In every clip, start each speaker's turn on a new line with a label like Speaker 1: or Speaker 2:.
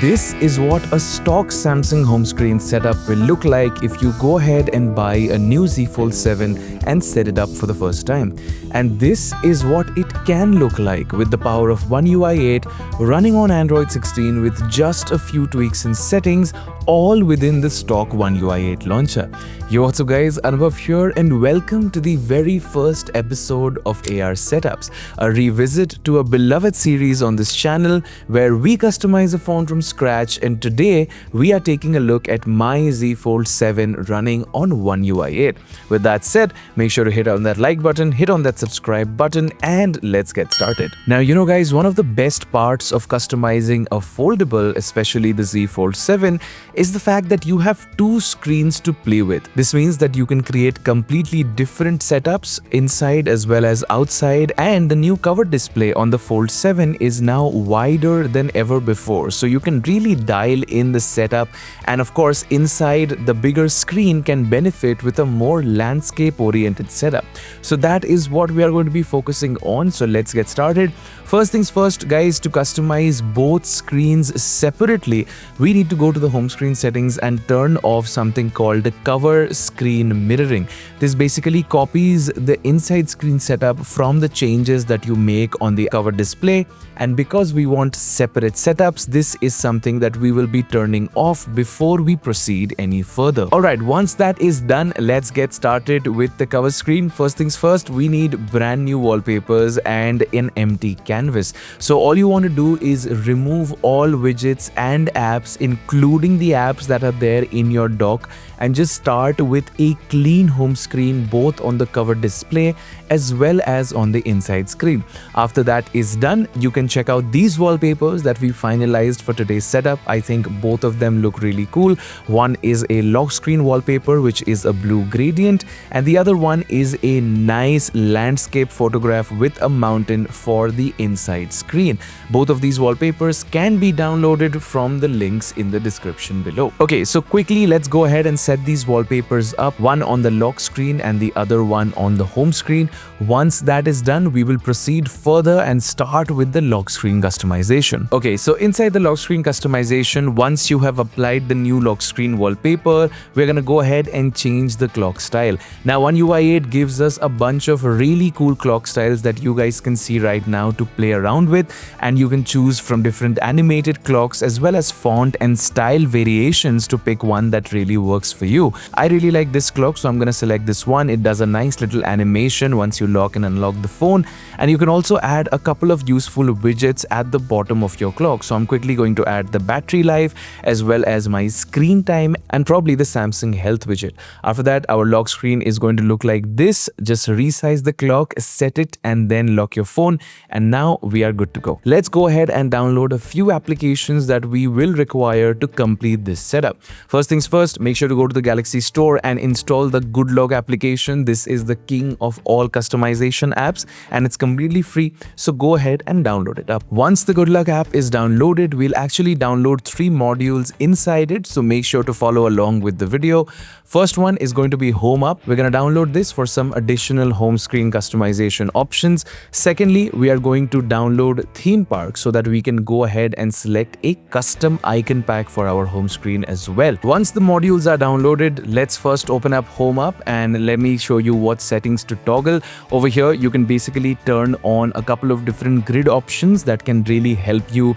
Speaker 1: This is what a stock Samsung home screen setup will look like if you go ahead and buy a new Z Fold 7 and set it up for the first time. And this is what it can look like with the power of OneUI 8 running on Android 16 with just a few tweaks in settings, all within the stock OneUI 8 launcher. Yo, what's up guys, Anubhav here and welcome to the very first episode of AR Setups, a revisit to a beloved series on this channel where we customize a phone from scratch, and today we are taking a look at my Z Fold 7 running on OneUI 8. With that said, make sure to hit on that like button, hit on that subscribe button, and let's get started. Now, you know guys, one of the best parts of customizing a foldable, especially the Z Fold 7, is the fact that you have two screens to play with. This means that you can create completely different setups inside as well as outside, and the new cover display on the Fold 7 is now wider than ever before, so you can really dial in the setup, and of course inside the bigger screen can benefit with a more landscape oriented setup. So that is what we are going to be focusing on, so let's get started. First things first guys, to customize both screens separately, we need to go to the home screen settings and turn off something called the cover screen mirroring. This basically copies the inside screen setup from the changes that you make on the cover display, and because we want separate setups, this is something that we will be turning off before we proceed any further. Alright, once that is done, let's get started with the cover screen. First things first, we need brand new wallpapers and an empty canvas. So all you want to do is remove all widgets and apps, including the apps that are there in your dock, and just start with a clean home screen both on the cover display as well as on the inside screen. After that is done, you can check out these wallpapers that we finalized for today's setup. I think both of them look really cool. One is a Lockscreen wallpaper, which is a blue gradient, and the other one is a nice landscape photograph with a mountain for the inside screen. Both of these wallpapers can be downloaded from the links in the description below. Okay, so quickly let's go ahead and set these wallpapers up, one on the lock screen and the other one on the home screen. Once that is done, we will proceed further and start with the lock screen customization. Okay, so inside the lock screen customization, once you have applied the new lock screen wallpaper, we're gonna go ahead and change the clock style. Now OneUI 8 gives us a bunch of really cool clock styles that you guys can see right now to play around with, and you can choose from different animated clocks as well as font and style variations to pick one that really works for you. I really like this clock, so I'm gonna select this one. It does a nice little animation once you lock and unlock the phone, and you can also add a couple of useful widgets at the bottom of your clock. So I'm quickly going to add the battery life as well as my screen time and probably the Samsung health widget. After that, our lock screen is going to look like this. Just resize the clock, set it, and then lock your phone, and now we are good to go. Let's go ahead and download a few applications that we will require to complete this setup. First things first, make sure to go to the Galaxy Store and install the Goodlock application. This is the king of all customization apps and it's completely free, so go ahead and download it up. Once the Goodlock app is downloaded, we'll actually download 3 modules inside it, so make sure to follow along with the video. First one is going to be HomeUp. We're going to download this for some additional home screen customization options. Secondly, we are going to download Theme Park so that we can go ahead and select a custom icon pack for our home screen as well. Once the modules are downloaded, let's first open up HomeUp and let me show you what settings to toggle. Over here, you can basically turn on a couple of different grid options that can really help you,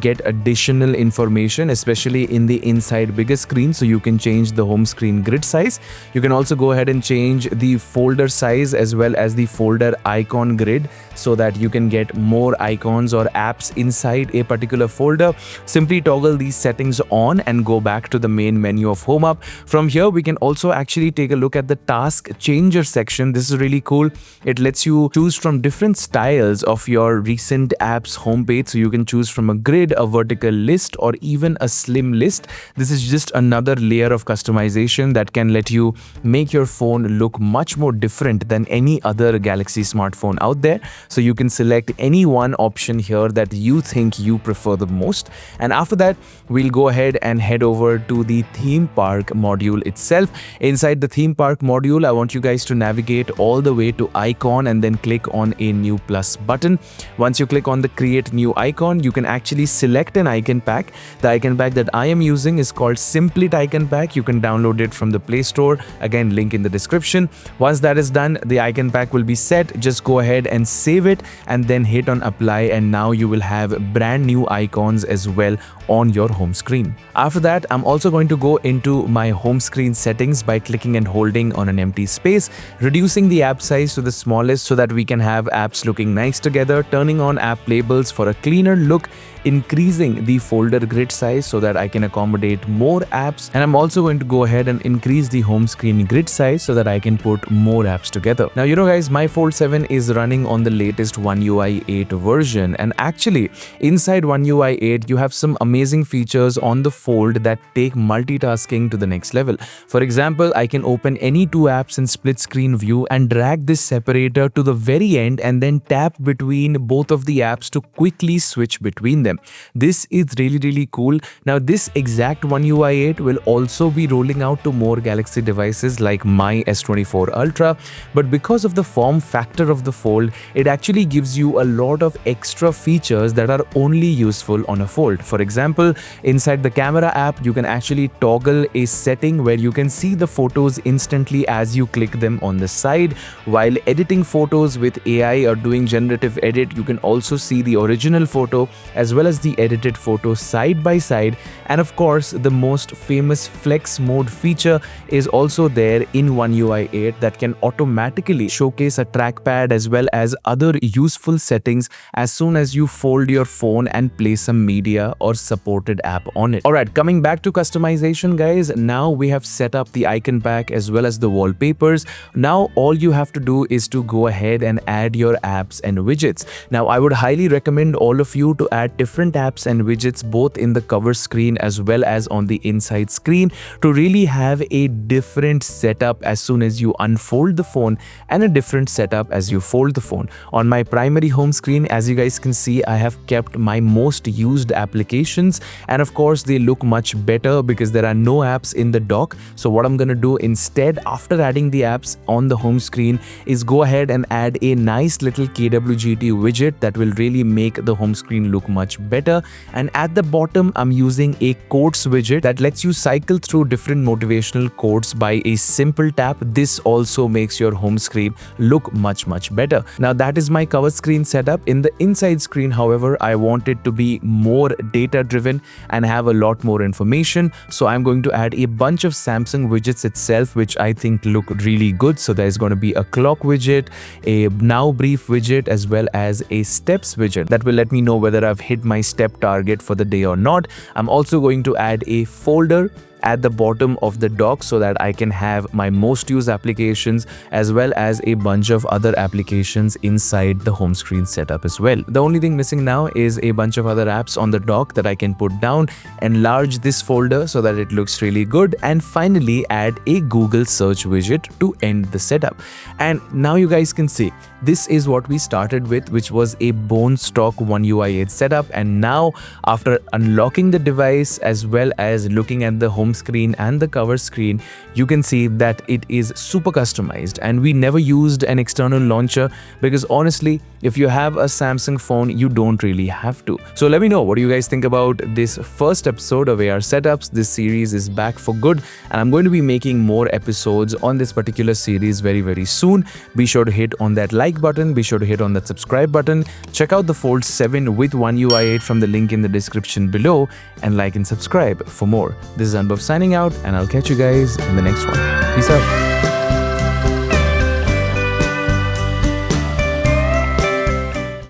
Speaker 1: get additional information, especially in the inside bigger screen. So you can change the home screen grid size. You can also go ahead and change the folder size as well as the folder icon grid so that you can get more icons or apps inside a particular folder. Simply toggle these settings on and go back to the main menu of HomeUp. From here, we can also actually take a look at the task changer section. This is really cool. It lets you choose from different styles of your recent apps homepage. So you can choose from a grid, a vertical list, or even a slim list. This is just another layer of customization that can let you make your phone look look much more different than any other Galaxy smartphone out there. So you can select any one option here that you think you prefer the most. And after that, we'll go ahead and head over to the theme park module itself. Inside the theme park module, I want you guys to navigate all the way to icon and then click on a new plus button. Once you click on the create new icon, you can actually select an icon pack. The icon pack that I am using is called Simplit icon pack. You can download it from the Play Store. Again, link in the description. Once that is done, the icon pack will be set. Just go ahead and save it and then hit on apply, and now you will have brand new icons as well on your home screen. After that, I'm also going to go into my home screen settings by clicking and holding on an empty space, reducing the app size to the smallest so that we can have apps looking nice together, turning on app labels for a cleaner look, increasing the folder grid size so that I can accommodate more apps, and I'm also going to go ahead and increase the home screen grid size so that I can put more apps together. Now, you know guys, my Fold 7 is running on the latest OneUI 8 version, and actually inside OneUI 8 you have some amazing features on the Fold that take multitasking to the next level. For example, I can open any two apps in split screen view and drag this separator to the very end and then tap between both of the apps to quickly switch between them. This is really cool. Now, this exact OneUI 8 will also be rolling out to more Galaxy devices like my S24 Ultra, but because of the form factor of the Fold, it actually gives you a lot of extra features that are only useful on a Fold. For example, inside the camera app, you can actually toggle a setting where you can see the photos instantly as you click them on the side. While editing photos with AI or doing generative edit, you can also see the original photo as well as the edited photo side by side. And of course, the most famous flex mode feature is also there in OneUI 8 that can automatically showcase a trackpad as well as other useful settings as soon as you fold your phone and play some media or supported app on it. Alright, coming back to customization guys, now we have set up the icon pack as well as the wallpapers. Now all you have to do is to go ahead and add your apps and widgets. Now I would highly recommend all of you to add different apps and widgets both in the cover screen as well as on the inside screen to really have a different setup as soon as you unfold the phone and a different setup as you fold the phone. On my primary home screen, as you guys can see, I have kept my most used applications, and of course they look much better because there are no apps in the dock. So what I'm gonna do instead, after adding the apps on the home screen, is go ahead and add a nice little KWGT widget that will really make the home screen look much better. And at the bottom, I'm using a quotes widget that lets you cycle through different motivational quotes by a simple tap. This also makes your home screen look much better. Now that is my cover screen setup. In the inside screen, however, I want it to be more data driven and have a lot more information. So I'm going to add a bunch of Samsung widgets itself, which I think look really good. So there's going to be a clock widget, a now brief widget, as well as a steps widget that will let me know whether I've hit my step target for the day or not. I'm also going to add a folder at the bottom of the dock so that I can have my most used applications as well as a bunch of other applications inside the home screen setup as well. The only thing missing now is a bunch of other apps on the dock that I can put down, enlarge this folder so that it looks really good, and finally add a Google search widget to end the setup. And now you guys can see this is what we started with, which was a bone stock OneUI 8 setup. And now after unlocking the device as well as looking at the home screen and the cover screen, you can see that it is super customized, and we never used an external launcher because honestly, if you have a Samsung phone, you don't really have to. So let me know, what do you guys think about this first episode of AR Setups? This series is back for good, and I'm going to be making more episodes on this particular series very soon. Be sure to hit on that like button, be sure to hit on that subscribe button, check out the Fold 7 with OneUI 8 from the link in the description below, and like and subscribe for more. This is Anubhav signing out, and I'll catch you guys in the next one. Peace out.